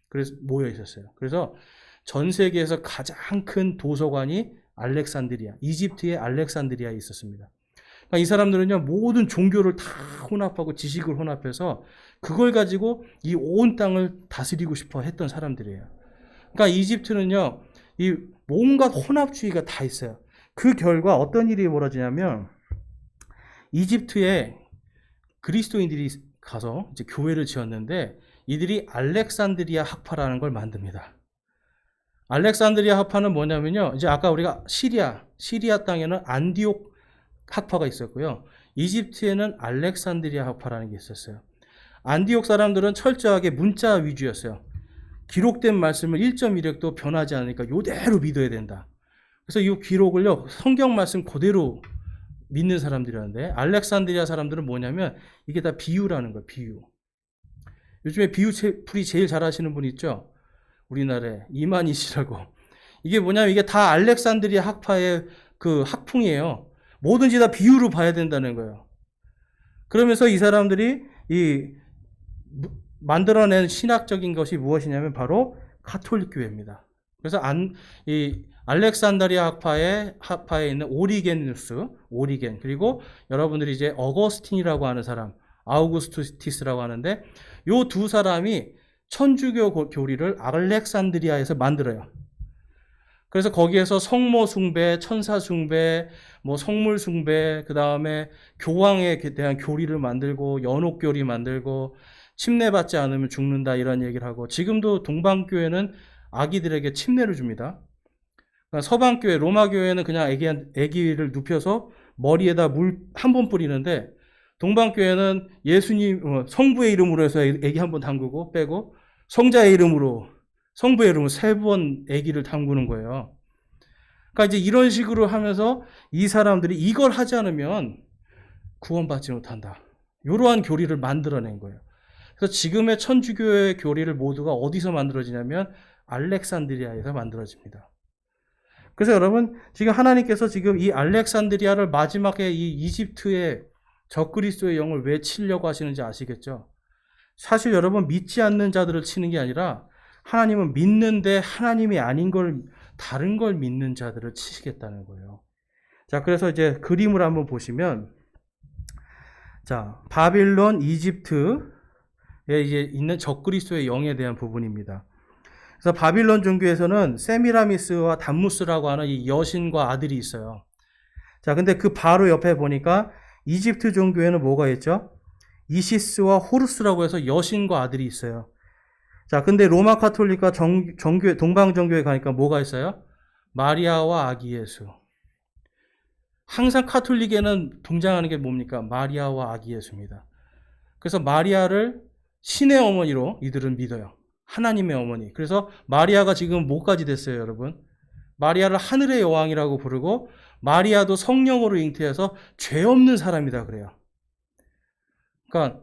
그래서 모여 있었어요. 그래서 전 세계에서 가장 큰 도서관이 이집트의 알렉산드리아에 있었습니다. 그러니까 이 사람들은요, 모든 종교를 다 혼합하고 지식을 혼합해서 그걸 가지고 이 온 땅을 다스리고 싶어 했던 사람들이에요. 그러니까 이집트는요, 이 온갖 혼합주의가 다 있어요. 그 결과 어떤 일이 벌어지냐면, 이집트에 그리스도인들이 가서 이제 교회를 지었는데, 이들이 알렉산드리아 학파라는 걸 만듭니다. 알렉산드리아 학파는 뭐냐면요. 이제 아까 우리가 시리아 땅에는 안디옥 학파가 있었고요. 이집트에는 알렉산드리아 학파라는 게 있었어요. 안디옥 사람들은 철저하게 문자 위주였어요. 기록된 말씀을 1.1획도 변하지 않으니까 이대로 믿어야 된다. 그래서 이 기록을요, 성경 말씀 그대로 믿는 사람들이었는데, 알렉산드리아 사람들은 뭐냐면 이게 다 비유라는 거예요. 비유. 요즘에 비유풀이 제일 잘하시는 분 있죠? 우리나라에 이만희 씨라고. 이게 뭐냐면 이게 다 알렉산드리아 학파의 그 학풍이에요. 뭐든지 다 비유로 봐야 된다는 거예요. 그러면서 이 사람들이 이 만들어낸 신학적인 것이 무엇이냐면 바로 가톨릭 교회입니다. 그래서 이 알렉산드리아 학파에 있는 오리겐, 그리고 여러분들이 이제 어거스틴이라고 하는 사람, 아우구스티스라고 하는데, 요 두 사람이 천주교 교리를 알렉산드리아에서 만들어요. 그래서 거기에서 성모 숭배, 천사 숭배, 뭐 성물 숭배, 그 다음에 교황에 대한 교리를 만들고, 연옥교리 만들고, 침례받지 않으면 죽는다 이런 얘기를 하고, 지금도 동방교회는 아기들에게 침례를 줍니다. 그러니까 서방교회, 로마교회는 그냥 아기를 눕혀서 머리에다 물 한 번 뿌리는데, 동방교회는 예수님 성부의 이름으로 해서 아기 한 번 담그고 빼고, 성자의 이름으로, 성부의 이름으로 3번 아기를 담그는 거예요. 그러니까 이제 이런 식으로 하면서 이 사람들이 이걸 하지 않으면 구원받지 못한다. 이러한 교리를 만들어낸 거예요. 그래서 지금의 천주교의 교리를 모두가 어디서 만들어지냐면 알렉산드리아에서 만들어집니다. 그래서 여러분, 지금 하나님께서 지금 이 알렉산드리아를 마지막에 이 이집트의 적그리스도의 영을 왜 치려고 하시는지 아시겠죠? 사실 여러분, 믿지 않는 자들을 치는 게 아니라 하나님은 믿는데 하나님이 아닌 걸, 다른 걸 믿는 자들을 치시겠다는 거예요. 자, 그래서 이제 그림을 한번 보시면, 자, 바빌론, 이집트에 이제 있는 적그리스도의 영에 대한 부분입니다. 그래서 바빌론 종교에서는 세미라미스와 담무스라고 하는 이 여신과 아들이 있어요. 자, 근데 그 바로 옆에 보니까 이집트 종교에는 뭐가 있죠? 이시스와 호루스라고 해서 여신과 아들이 있어요. 자, 근데 로마 카톨릭과 동방 종교에 가니까 뭐가 있어요? 마리아와 아기 예수. 항상 카톨릭에는 등장하는 게 뭡니까? 마리아와 아기 예수입니다. 그래서 마리아를 신의 어머니로 이들은 믿어요. 하나님의 어머니. 그래서 마리아가 지금 뭐까지 됐어요, 여러분? 마리아를 하늘의 여왕이라고 부르고, 마리아도 성령으로 잉태해서 죄 없는 사람이다 그래요. 그러니까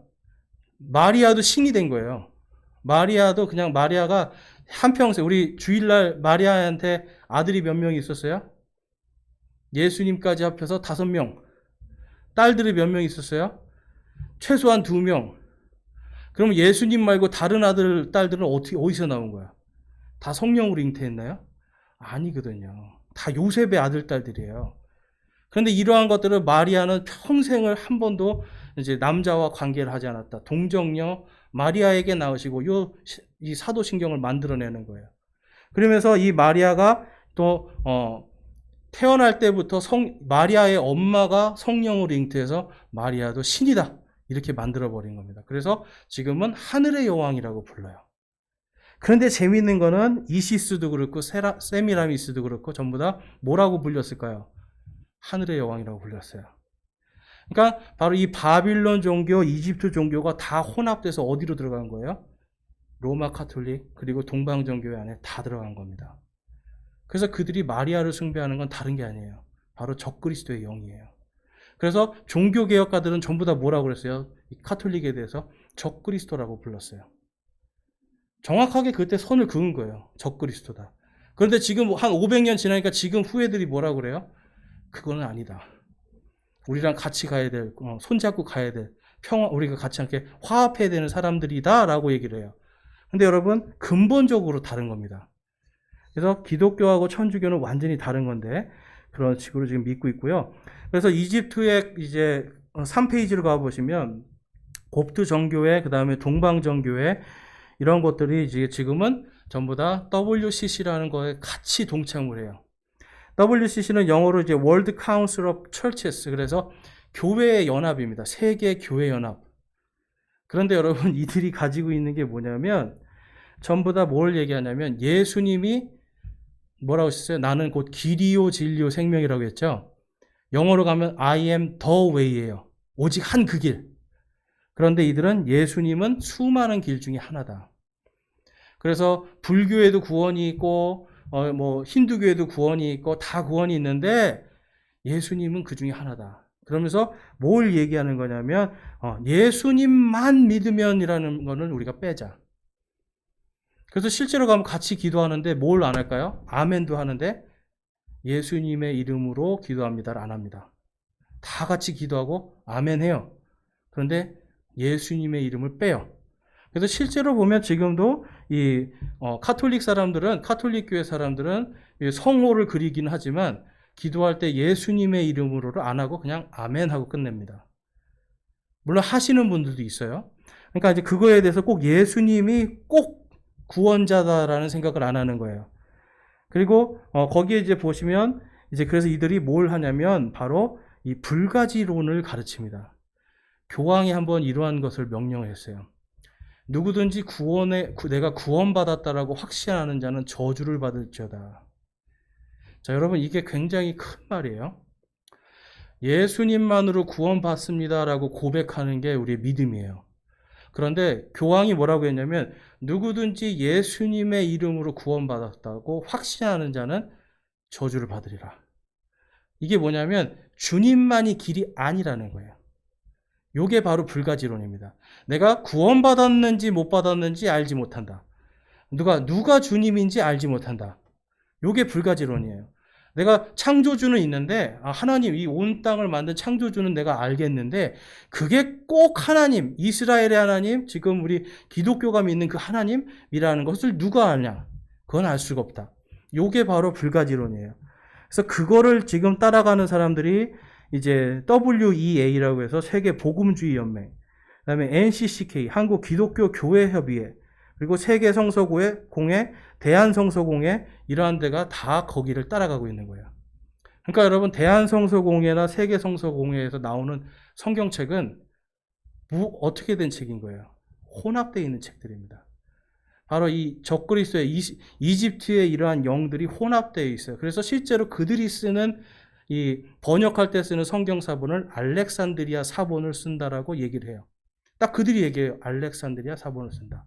마리아도 신이 된 거예요. 마리아도 그냥 마리아가 한평생, 우리 주일날 마리아한테 아들이 몇 명이 있었어요? 예수님까지 합해서 5명. 딸들이 몇 명 있었어요? 최소한 2명. 그럼 예수님 말고 다른 딸들은 어디서 나온 거야? 다 성령으로 잉태했나요? 아니거든요. 다 요셉의 아들, 딸들이에요. 그런데 이러한 것들을 마리아는 평생을 한 번도 이제 남자와 관계를 하지 않았다. 동정녀 마리아에게 낳으시고 이 사도신경을 만들어내는 거예요. 그러면서 이 마리아가 또 태어날 때부터 마리아의 엄마가 성령으로 잉태해서 마리아도 신이다. 이렇게 만들어버린 겁니다. 그래서 지금은 하늘의 여왕이라고 불러요. 그런데 재미있는 거는 이시스도 그렇고 세미라미스도 그렇고 전부 다 뭐라고 불렸을까요? 하늘의 여왕이라고 불렸어요. 그러니까 바로 이 바빌론 종교, 이집트 종교가 다 혼합돼서 어디로 들어간 거예요? 로마 카톨릭 그리고 동방 종교 안에 다 들어간 겁니다. 그래서 그들이 마리아를 숭배하는 건 다른 게 아니에요. 바로 적그리스도의 영이에요. 그래서 종교개혁가들은 전부 다 뭐라고 그랬어요? 이 카톨릭에 대해서 적그리스도라고 불렀어요. 정확하게 그때 선을 그은 거예요. 적그리스도다. 그런데 지금 한 500년 지나니까 지금 후예들이 뭐라고 그래요? 그거는 아니다. 우리랑 같이 가야 될, 손잡고 가야 될, 우리가 같이 함께 화합해야 되는 사람들이다 라고 얘기를 해요. 근데 여러분, 근본적으로 다른 겁니다. 그래서 기독교하고 천주교는 완전히 다른 건데, 그런 식으로 지금 믿고 있고요. 그래서 이집트의 이제 3페이지로 가보시면, 곱트 정교회, 그 다음에 동방 정교회, 이런 것들이 이제 지금은 전부 다 WCC라는 거에 같이 동참을 해요. WCC는 영어로 이제 World Council of Churches, 그래서 교회의 연합입니다. 세계 교회 연합. 그런데 여러분, 이들이 가지고 있는 게 뭐냐면 전부 다 뭘 얘기하냐면 예수님이 뭐라고 하셨어요? 나는 곧 길이요 진리요 생명이라고 했죠. 영어로 가면 I am the way예요. 오직 한 그 길. 그런데 이들은 예수님은 수많은 길 중에 하나다. 그래서 불교에도 구원이 있고 뭐 힌두교에도 구원이 있고 다 구원이 있는데 예수님은 그 중에 하나다. 그러면서 뭘 얘기하는 거냐면 예수님만 믿으면이라는 거는 우리가 빼자. 그래서 실제로 가면 같이 기도하는데 뭘 안 할까요? 아멘도 하는데 예수님의 이름으로 기도합니다를 안 합니다. 다 같이 기도하고 아멘 해요. 그런데 예수님의 이름을 빼요. 그래서 실제로 보면 지금도 이 카톨릭 사람들은, 카톨릭 교회 사람들은 성호를 그리긴 하지만 기도할 때 예수님의 이름으로를 안 하고 그냥 아멘 하고 끝냅니다. 물론 하시는 분들도 있어요. 그러니까 이제 그거에 대해서 꼭 예수님이 꼭 구원자다라는 생각을 안 하는 거예요. 그리고 거기에 이제 보시면 이제 그래서 이들이 뭘 하냐면 바로 이 불가지론을 가르칩니다. 교황이 한번 이러한 것을 명령했어요. 누구든지 내가 구원받았다라고 확신하는 자는 저주를 받을지어다. 자, 여러분, 이게 굉장히 큰 말이에요. 예수님만으로 구원받습니다라고 고백하는 게 우리의 믿음이에요. 그런데 교황이 뭐라고 했냐면 누구든지 예수님의 이름으로 구원받았다고 확신하는 자는 저주를 받으리라. 이게 뭐냐면 주님만이 길이 아니라는 거예요. 이게 바로 불가지론입니다. 내가 구원받았는지 못 받았는지 알지 못한다. 누가 주님인지 알지 못한다. 이게 불가지론이에요. 내가 창조주는 있는데 하나님, 이 온 땅을 만든 창조주는 내가 알겠는데 그게 꼭 하나님, 이스라엘의 하나님, 지금 우리 기독교가 믿는 그 하나님이라는 것을 누가 아냐? 그건 알 수가 없다. 이게 바로 불가지론이에요. 그래서 그거를 지금 따라가는 사람들이 이제 WEA라고 해서 세계 복음주의 연맹, 그다음에 NCCK 한국 기독교 교회 협의회, 그리고 세계 성서공회, 대한 성서공회, 이러한 데가 다 거기를 따라가고 있는 거예요. 그러니까 여러분, 대한 성서공회나 세계 성서공회에서 나오는 성경책은 어떻게 된 책인 거예요? 혼합되어 있는 책들입니다. 바로 이 적그리스도의 이집트의 이러한 영들이 혼합되어 있어요. 그래서 실제로 그들이 쓰는 이 번역할 때 쓰는 성경 사본을 알렉산드리아 사본을 쓴다라고 얘기를 해요. 딱 그들이 얘기해요. 알렉산드리아 사본을 쓴다.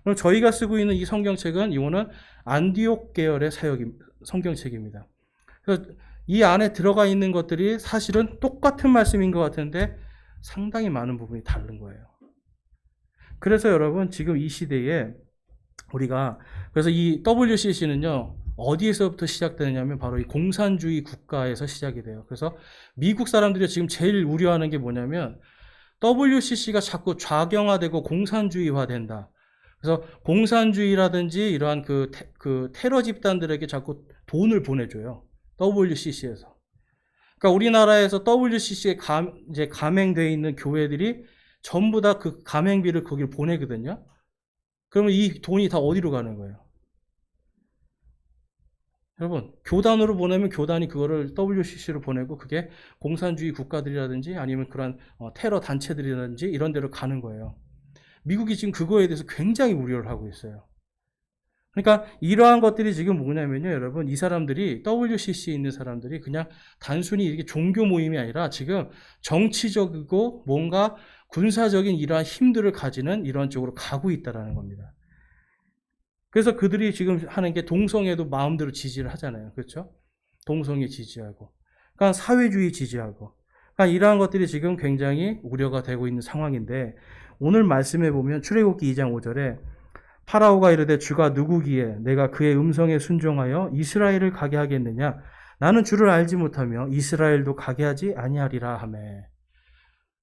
그럼 저희가 쓰고 있는 이 성경책은 이거는 안디옥 계열의 성경책입니다. 그래서 이 안에 들어가 있는 것들이 사실은 똑같은 말씀인 것 같은데 상당히 많은 부분이 다른 거예요. 그래서 여러분, 지금 이 시대에 우리가, 그래서 이 WCC는요, 어디에서부터 시작되느냐면 바로 이 공산주의 국가에서 시작이 돼요. 그래서 미국 사람들이 지금 제일 우려하는 게 뭐냐면 WCC가 자꾸 좌경화되고 공산주의화 된다. 그래서 공산주의라든지 이러한 그 테러 집단들에게 자꾸 돈을 보내줘요. WCC에서. 그러니까 우리나라에서 WCC에 이제 가맹되어 있는 교회들이 전부 다 그 가맹비를 거기를 보내거든요. 그러면 이 돈이 다 어디로 가는 거예요? 여러분, 교단으로 보내면 교단이 그거를 WCC로 보내고 그게 공산주의 국가들이라든지 아니면 그런 테러 단체들이라든지 이런 데로 가는 거예요. 미국이 지금 그거에 대해서 굉장히 우려를 하고 있어요. 그러니까 이러한 것들이 지금 뭐냐면요, 여러분, 이 사람들이 WCC에 있는 사람들이 그냥 단순히 이렇게 종교 모임이 아니라 지금 정치적이고 뭔가 군사적인 이러한 힘들을 가지는 이런 쪽으로 가고 있다는 겁니다. 그래서 그들이 지금 하는 게 동성애도 마음대로 지지를 하잖아요. 그렇죠? 동성애 지지하고. 그러니까 사회주의 지지하고. 그러니까 이러한 것들이 지금 굉장히 우려가 되고 있는 상황인데 오늘 말씀해 보면 출애굽기 2장 5절에 파라오가 이르되 주가 누구기에 내가 그의 음성에 순종하여 이스라엘을 가게 하겠느냐? 나는 주를 알지 못하며 이스라엘도 가게 하지 아니하리라 하매.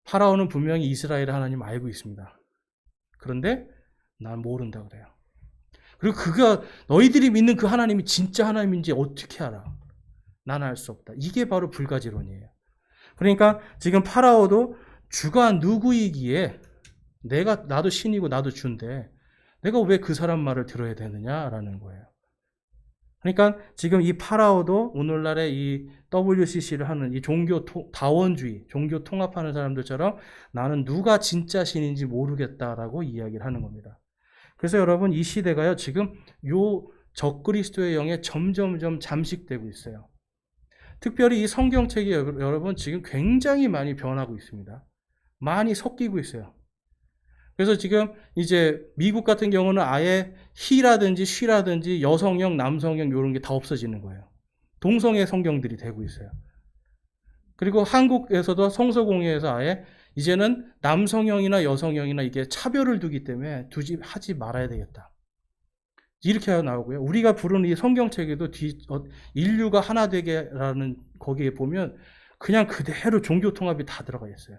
파라오는 분명히 이스라엘 하나님 알고 있습니다. 그런데 난 모른다 그래요. 그리고 너희들이 믿는 그 하나님이 진짜 하나님인지 어떻게 알아? 난 알 수 없다. 이게 바로 불가지론이에요. 그러니까 지금 파라오도 주가 누구이기에 나도 신이고 나도 주인데 내가 왜 그 사람 말을 들어야 되느냐라는 거예요. 그러니까 지금 이 파라오도 오늘날의 이 WCC를 하는 이 다원주의, 종교 통합하는 사람들처럼 나는 누가 진짜 신인지 모르겠다라고 이야기를 하는 겁니다. 그래서 여러분 이 시대가요 지금 요 적그리스도의 영에 점점점 잠식되고 있어요. 특별히 이 성경책이 여러분 지금 굉장히 많이 변하고 있습니다. 많이 섞이고 있어요. 그래서 지금 이제 미국 같은 경우는 아예 he라든지 she라든지 여성형, 남성형 이런 게 다 없어지는 거예요. 동성애 성경들이 되고 있어요. 그리고 한국에서도 성서공예에서 아예 이제는 남성형이나 여성형이나 이게 차별을 두기 때문에 하지 말아야 되겠다. 이렇게 나오고요. 우리가 부르는 이 성경책에도 인류가 하나 되게라는 거기에 보면 그냥 그대로 종교 통합이 다 들어가 있어요.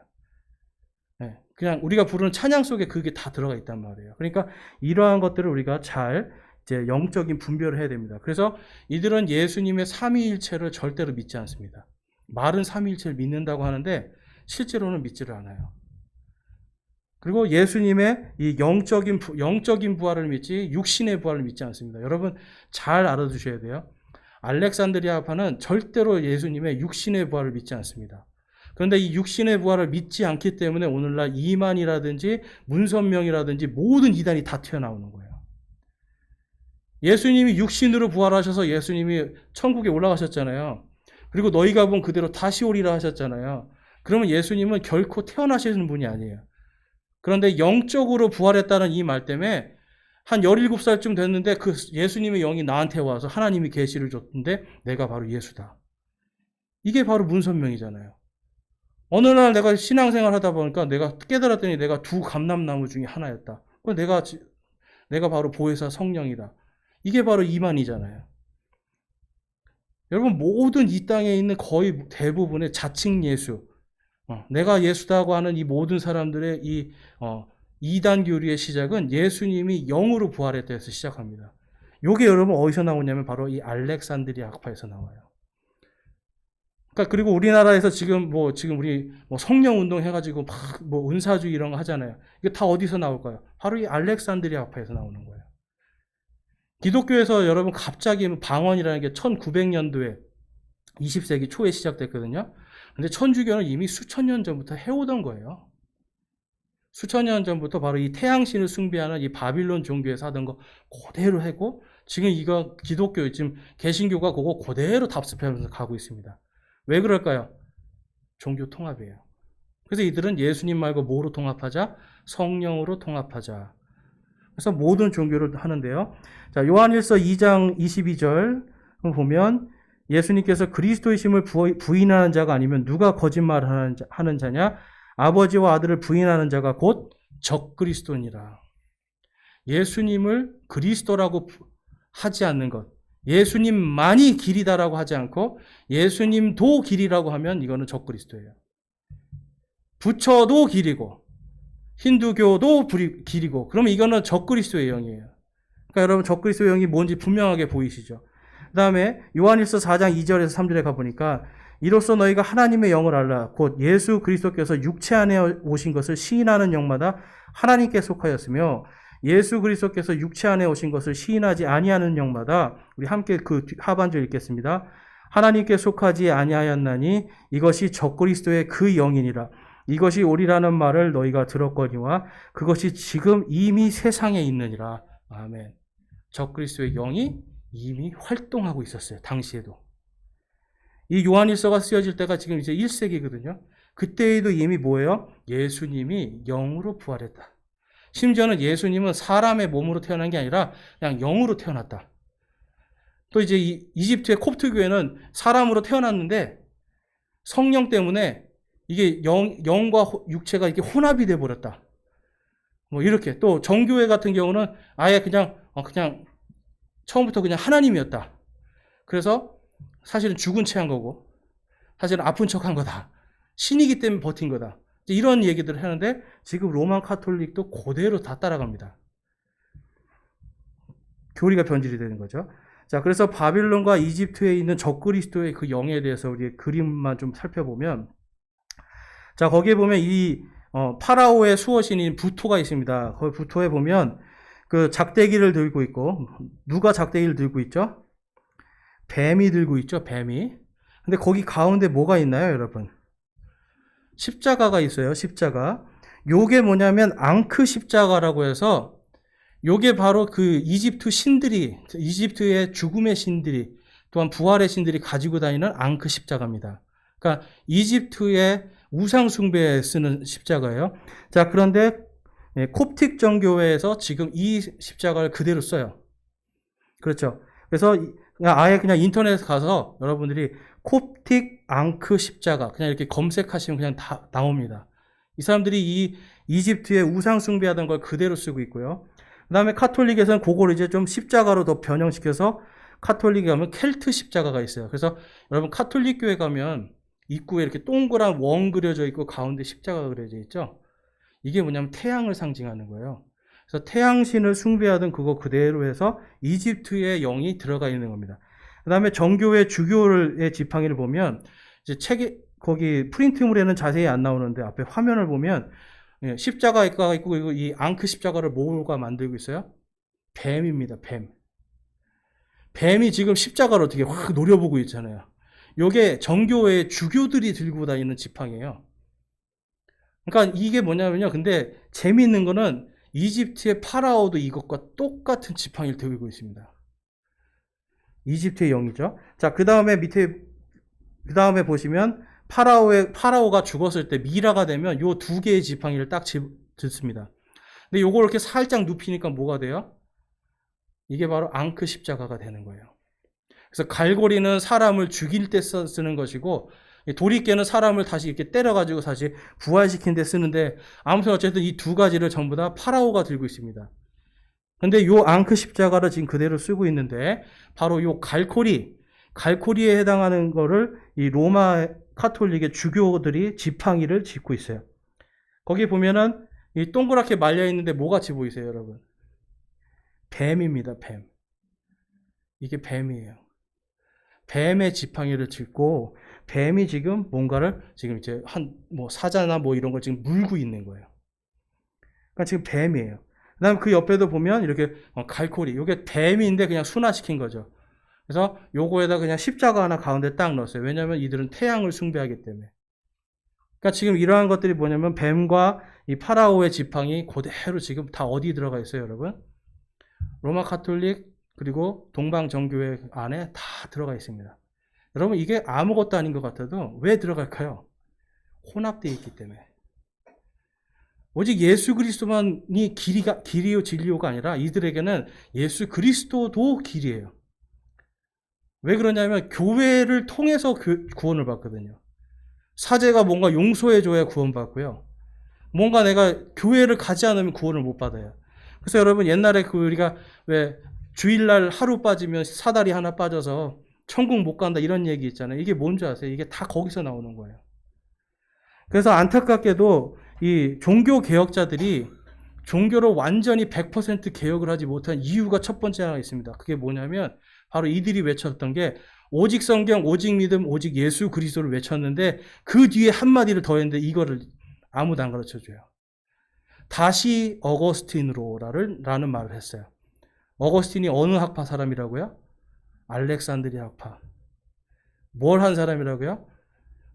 네, 그냥 우리가 부르는 찬양 속에 그게 다 들어가 있단 말이에요. 그러니까 이러한 것들을 우리가 잘 이제 영적인 분별을 해야 됩니다. 그래서 이들은 예수님의 삼위일체를 절대로 믿지 않습니다. 말은 삼위일체를 믿는다고 하는데 실제로는 믿지를 않아요. 그리고 예수님의 이 영적인 부활을 믿지 육신의 부활을 믿지 않습니다. 여러분 잘 알아두셔야 돼요. 알렉산드리아파는 절대로 예수님의 육신의 부활을 믿지 않습니다. 그런데 이 육신의 부활을 믿지 않기 때문에 오늘날 이만이라든지 문선명이라든지 모든 이단이 다 튀어나오는 거예요. 예수님이 육신으로 부활하셔서 예수님이 천국에 올라가셨잖아요. 그리고 너희가 본 그대로 다시 오리라 하셨잖아요. 그러면 예수님은 결코 태어나시는 분이 아니에요. 그런데 영적으로 부활했다는 이 말 때문에 한 17살쯤 됐는데 그 예수님의 영이 나한테 와서 하나님이 계시를 줬는데 내가 바로 예수다. 이게 바로 문선명이잖아요. 어느 날 내가 신앙생활 하다 보니까 내가 깨달았더니 내가 두 감람나무 중에 하나였다. 내가 바로 보혜사 성령이다. 이게 바로 이만이잖아요. 여러분 모든 이 땅에 있는 거의 대부분의 자칭 예수, 내가 예수다고 하는 이 모든 사람들의 이 이단 교리의 시작은 예수님이 영으로 부활했다 해서 시작합니다. 이게 여러분 어디서 나오냐면 바로 이 알렉산드리아 학파에서 나와요. 그러니까 그리고 우리나라에서 지금 우리 성령 운동 해가지고 막 은사주의 이런 거 하잖아요. 이게 다 어디서 나올까요? 바로 이 알렉산드리아 학파에서 나오는 거예요. 기독교에서 여러분 갑자기 방언이라는 게 1900년도에 20세기 초에 시작됐거든요. 근데 천주교는 이미 수천 년 전부터 해오던 거예요. 수천 년 전부터 바로 이 태양신을 숭배하는 이 바빌론 종교에서 하던 거 그대로 하고 지금 이거 기독교 지금 개신교가 그거 그대로 답습하면서 가고 있습니다. 왜 그럴까요? 종교 통합이에요. 그래서 이들은 예수님 말고 뭐로 통합하자? 성령으로 통합하자. 그래서 모든 종교를 하는데요. 자, 요한일서 2장 22절 보면 예수님께서 그리스도이심을 부인하는 자가 아니면 누가 거짓말을 하는 자냐? 아버지와 아들을 부인하는 자가 곧 적그리스도니라. 예수님을 그리스도라고 하지 않는 것, 예수님만이 길이다라고 하지 않고 예수님도 길이라고 하면 이거는 적그리스도예요. 부처도 길이고 힌두교도 길이고 그러면 이거는 적그리스도의 영이에요. 그러니까 여러분 적그리스도의 영이 뭔지 분명하게 보이시죠? 그 다음에 요한일서 4장 2절에서 3절에 가보니까 이로써 너희가 하나님의 영을 알라. 곧 예수 그리스도께서 육체 안에 오신 것을 시인하는 영마다 하나님께 속하였으며 예수 그리스도께서 육체 안에 오신 것을 시인하지 아니하는 영마다 우리 함께 그 하반절 읽겠습니다. 하나님께 속하지 아니하였나니 이것이 적그리스도의 그 영이니라. 이것이 오리라는 말을 너희가 들었거니와 그것이 지금 이미 세상에 있느니라. 아멘. 적그리스도의 영이 이미 활동하고 있었어요. 당시에도. 이 요한일서가 쓰여질 때가 지금 이제 1세기거든요. 그때에도 이미 뭐예요? 예수님이 영으로 부활했다. 심지어는 예수님은 사람의 몸으로 태어난 게 아니라 그냥 영으로 태어났다. 또 이제 이집트의 콥트 교회는 사람으로 태어났는데 성령 때문에 이게 영과 육체가 이렇게 혼합이 돼 버렸다. 이렇게 또 정교회 같은 경우는 아예 그냥 처음부터 그냥 하나님이었다. 그래서 사실은 죽은 채 한 거고 사실은 아픈 척 한 거다. 신이기 때문에 버틴 거다. 이런 얘기들을 하는데 지금 로만 카톨릭도 그대로 다 따라갑니다. 교리가 변질이 되는 거죠. 자, 그래서 바빌론과 이집트에 있는 적그리스도의 그 영에 대해서 우리 그림만 좀 살펴보면 자, 거기에 보면 이 파라오의 수호신인 부토가 있습니다. 거기 부토에 보면 그 작대기를 들고 있고 누가 작대기를 들고 있죠? 뱀이 들고 있죠, 뱀이. 근데 거기 가운데 뭐가 있나요, 여러분? 십자가가 있어요, 십자가. 요게 뭐냐면 앙크 십자가라고 해서 요게 바로 그 이집트 신들이, 이집트의 죽음의 신들이, 또한 부활의 신들이 가지고 다니는 앙크 십자가입니다. 그러니까 이집트의 우상 숭배에 쓰는 십자가예요. 자, 그런데 콥틱 정교회에서 지금 이 십자가를 그대로 써요. 그렇죠. 그래서 아예 그냥 인터넷에 가서 여러분들이 콥틱 앙크 십자가 그냥 이렇게 검색하시면 그냥 다 나옵니다. 이 사람들이 이 이집트의 우상 숭배하던 걸 그대로 쓰고 있고요. 그 다음에 카톨릭에서는 그걸 이제 좀 십자가로 더 변형시켜서 카톨릭에 가면 켈트 십자가가 있어요. 그래서 여러분 카톨릭 교회 가면 입구에 이렇게 동그란 원 그려져 있고 가운데 십자가 그려져 있죠. 이게 뭐냐면 태양을 상징하는 거예요. 그래서 태양신을 숭배하던 그거 그대로 해서 이집트의 영이 들어가 있는 겁니다. 그 다음에 정교회 주교의 지팡이를 보면 이제 책에 거기 프린트물에는 자세히 안 나오는데 앞에 화면을 보면 십자가가 있고 그리고 이 앙크 십자가를 뭐가 만들고 있어요? 뱀입니다. 뱀. 뱀이 지금 십자가를 어떻게 확 노려보고 있잖아요. 요게 정교회의 주교들이 들고 다니는 지팡이에요. 그러니까 이게 뭐냐면요. 근데 재미있는 거는 이집트의 파라오도 이것과 똑같은 지팡이를 들고 있습니다. 이집트의 영이죠. 자, 그 다음에 그 다음에 보시면 파라오가 죽었을 때 미라가 되면 요 두 개의 지팡이를 딱 듣습니다. 근데 요걸 이렇게 살짝 눕히니까 뭐가 돼요? 이게 바로 앙크 십자가가 되는 거예요. 그래서 갈고리는 사람을 죽일 때 쓰는 것이고 도리깨는 사람을 다시 이렇게 때려가지고 다시 부활시킨 데 쓰는데 아무튼 어쨌든 이 두 가지를 전부 다 파라오가 들고 있습니다. 근데 요 앙크 십자가를 지금 그대로 쓰고 있는데 바로 요 갈코리에 해당하는 거를 이 로마 카톨릭의 주교들이 지팡이를 짚고 있어요. 거기 보면은 이 동그랗게 말려 있는데 뭐 같이 보이세요, 여러분? 뱀입니다, 뱀. 이게 뱀이에요. 뱀의 지팡이를 짚고 뱀이 지금 뭔가를 지금 이제 사자나 뭐 이런 걸 지금 물고 있는 거예요. 그러니까 지금 뱀이에요. 그 다음에 그 옆에도 보면 이렇게 갈코리, 이게 뱀인데 그냥 순화시킨 거죠. 그래서 요거에다 그냥 십자가 하나 가운데 딱 넣었어요. 왜냐하면 이들은 태양을 숭배하기 때문에. 그러니까 지금 이러한 것들이 뭐냐면 뱀과 이 파라오의 지팡이 그대로 지금 다 어디 들어가 있어요, 여러분? 로마 카톨릭 그리고 동방정교회 안에 다 들어가 있습니다. 여러분 이게 아무것도 아닌 것 같아도 왜 들어갈까요? 혼합되어 있기 때문에. 오직 예수 그리스도만이 길이요 진리요가 아니라 이들에게는 예수 그리스도도 길이에요. 왜 그러냐면 교회를 통해서 구원을 받거든요. 사제가 뭔가 용서해줘야 구원받고요. 뭔가 내가 교회를 가지 않으면 구원을 못 받아요. 그래서 여러분 옛날에 우리가 왜 주일날 하루 빠지면 사다리 하나 빠져서 천국 못 간다 이런 얘기 있잖아요. 이게 뭔지 아세요? 이게 다 거기서 나오는 거예요. 그래서 안타깝게도 이 종교 개혁자들이 종교를 완전히 100% 개혁을 하지 못한 이유가 첫 번째 하나 있습니다. 그게 뭐냐면 바로 이들이 외쳤던 게 오직 성경, 오직 믿음, 오직 예수 그리스도를 외쳤는데 그 뒤에 한마디를 더했는데 이거를 아무도 안 가르쳐줘요. 다시 어거스틴으로라는 말을 했어요. 어거스틴이 어느 학파 사람이라고요? 알렉산드리아 학파. 뭘 한 사람이라고요?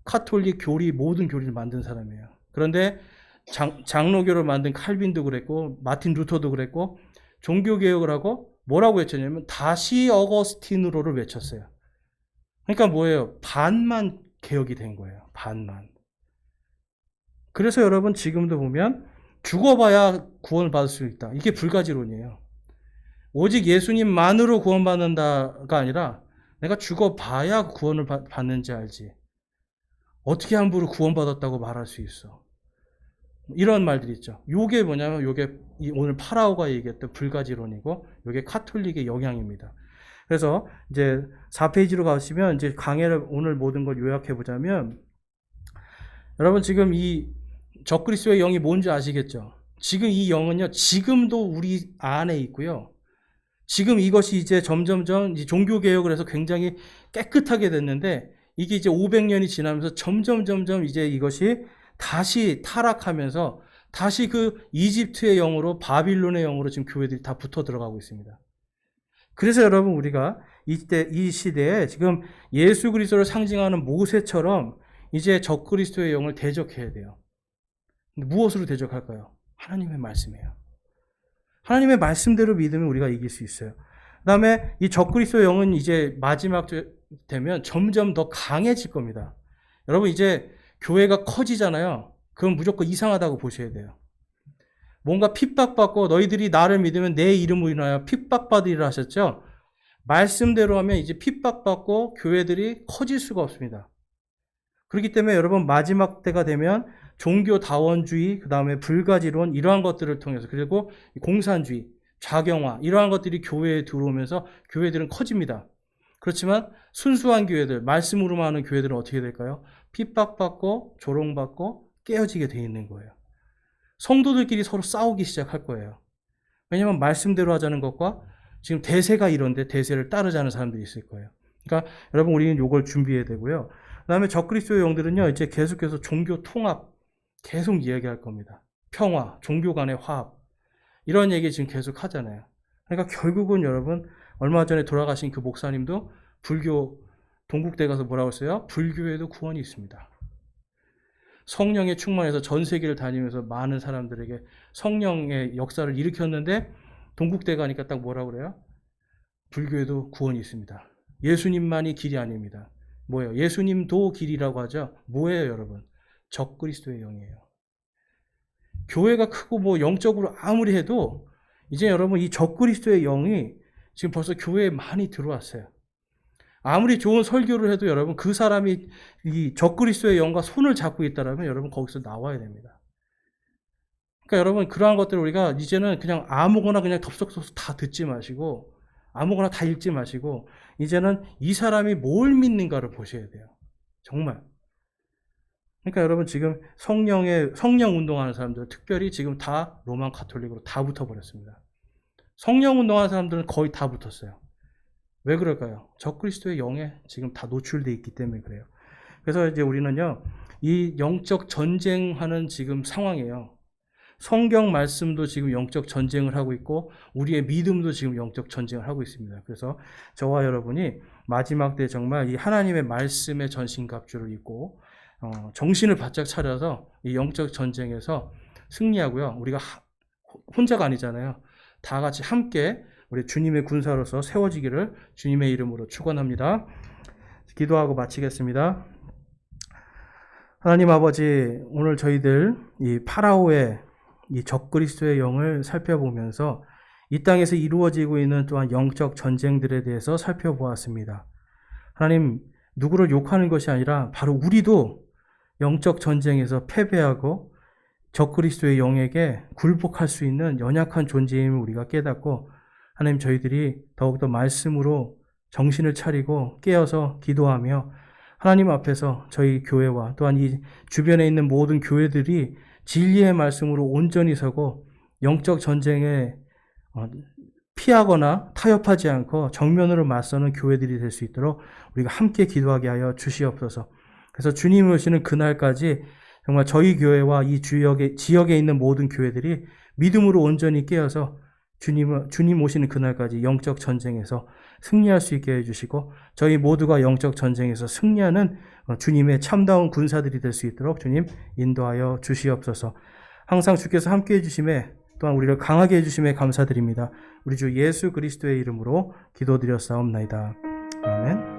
카톨릭 교리, 모든 교리를 만든 사람이에요. 그런데 장로교를 만든 칼빈도 그랬고 마틴 루터도 그랬고 종교개혁을 하고 뭐라고 외쳤냐면 다시 어거스틴으로를 외쳤어요. 그러니까 뭐예요? 반만 개혁이 된 거예요. 반만. 그래서 여러분 지금도 보면 죽어봐야 구원을 받을 수 있다. 이게 불가지론이에요. 오직 예수님만으로 구원받는다가 아니라 내가 죽어봐야 구원을 받는지 알지. 어떻게 함부로 구원받았다고 말할 수 있어. 이런 말들이 있죠. 요게 뭐냐면 요게 오늘 파라오가 얘기했던 불가지론이고 요게 카톨릭의 영향입니다. 그래서 이제 4페이지로 가시면 이제 강해를 오늘 모든 걸 요약해 보자면 여러분 지금 이 적그리스도의 영이 뭔지 아시겠죠? 지금 이 영은요. 지금도 우리 안에 있고요. 지금 이것이 이제 점점점 종교 개혁을 해서 굉장히 깨끗하게 됐는데 이게 이제 500년이 지나면서 점점 이제 이것이 다시 타락하면서 다시 그 이집트의 영으로 바빌론의 영으로 지금 교회들이 다 붙어 들어가고 있습니다. 그래서 여러분 우리가 이 시대에 지금 예수 그리스도를 상징하는 모세처럼 이제 적그리스도의 영을 대적해야 돼요. 근데 무엇으로 대적할까요? 하나님의 말씀이에요. 하나님의 말씀대로 믿으면 우리가 이길 수 있어요. 그 다음에 이 적그리스도의 영은 이제 마지막 되면 점점 더 강해질 겁니다. 여러분 이제 교회가 커지잖아요. 그건 무조건 이상하다고 보셔야 돼요. 뭔가 핍박받고 너희들이 나를 믿으면 내 이름으로 인하여 핍박받으리라 하셨죠. 말씀대로 하면 이제 핍박받고 교회들이 커질 수가 없습니다. 그렇기 때문에 여러분 마지막 때가 되면 종교다원주의, 그 다음에 불가지론 이러한 것들을 통해서 그리고 공산주의, 좌경화 이러한 것들이 교회에 들어오면서 교회들은 커집니다. 그렇지만 순수한 교회들, 말씀으로만 하는 교회들은 어떻게 될까요? 핍박받고 조롱받고 깨어지게 돼 있는 거예요. 성도들끼리 서로 싸우기 시작할 거예요. 왜냐하면 말씀대로 하자는 것과 지금 대세가 이런데 대세를 따르자는 사람들이 있을 거예요. 그러니까 여러분 우리는 이걸 준비해야 되고요. 그 다음에 적그리스도의 영들은요, 이제 계속해서 종교 통합 계속 이야기할 겁니다. 평화, 종교 간의 화합 이런 얘기 지금 계속 하잖아요. 그러니까 결국은 여러분 얼마 전에 돌아가신 그 목사님도 불교 동국대 가서 뭐라고 했어요? 불교에도 구원이 있습니다. 성령에 충만해서 전 세계를 다니면서 많은 사람들에게 성령의 역사를 일으켰는데 동국대 가니까 딱 뭐라고 그래요? 불교에도 구원이 있습니다. 예수님만이 길이 아닙니다. 뭐예요? 예수님도 길이라고 하죠. 뭐예요, 여러분? 적그리스도의 영이에요. 교회가 크고 뭐 영적으로 아무리 해도 이제 여러분 이 적그리스도의 영이 지금 벌써 교회에 많이 들어왔어요. 아무리 좋은 설교를 해도 여러분 그 사람이 이 적그리스도의 영과 손을 잡고 있다라면 여러분 거기서 나와야 됩니다. 그러니까 여러분 그러한 것들을 우리가 이제는 그냥 아무거나 그냥 덥석덥석 다 듣지 마시고 아무거나 다 읽지 마시고 이제는 이 사람이 뭘 믿는가를 보셔야 돼요. 정말. 그러니까 여러분 지금 성령 운동하는 사람들 특별히 지금 다 로만 가톨릭으로 다 붙어버렸습니다. 성령 운동하는 사람들은 거의 다 붙었어요. 왜 그럴까요? 적그리스도의 영에 지금 다 노출되어 있기 때문에 그래요. 그래서 이제 우리는요, 이 영적 전쟁하는 지금 상황이에요. 성경 말씀도 지금 영적 전쟁을 하고 있고, 우리의 믿음도 지금 영적 전쟁을 하고 있습니다. 그래서 저와 여러분이 마지막 때 정말 이 하나님의 말씀의 전신갑주를 입고, 정신을 바짝 차려서 이 영적 전쟁에서 승리하고요. 우리가 혼자가 아니잖아요. 다 같이 함께 우리 주님의 군사로서 세워지기를 주님의 이름으로 축원합니다. 기도하고 마치겠습니다. 하나님 아버지, 오늘 저희들 이 파라오의 이 적그리스도의 영을 살펴보면서 이 땅에서 이루어지고 있는 또한 영적 전쟁들에 대해서 살펴보았습니다. 하나님, 누구를 욕하는 것이 아니라 바로 우리도 영적 전쟁에서 패배하고 적그리스도의 영에게 굴복할 수 있는 연약한 존재임을 우리가 깨닫고 하나님 저희들이 더욱더 말씀으로 정신을 차리고 깨어서 기도하며 하나님 앞에서 저희 교회와 또한 이 주변에 있는 모든 교회들이 진리의 말씀으로 온전히 서고 영적 전쟁에 피하거나 타협하지 않고 정면으로 맞서는 교회들이 될 수 있도록 우리가 함께 기도하게 하여 주시옵소서. 그래서 주님이 오시는 그날까지 정말 저희 교회와 이 지역에 있는 모든 교회들이 믿음으로 온전히 깨어서 주님 오시는 그날까지 영적 전쟁에서 승리할 수 있게 해주시고 저희 모두가 영적 전쟁에서 승리하는 주님의 참다운 군사들이 될 수 있도록 주님 인도하여 주시옵소서. 항상 주께서 함께해 주심에 또한 우리를 강하게 해주심에 감사드립니다. 우리 주 예수 그리스도의 이름으로 기도드렸사옵나이다. 아멘.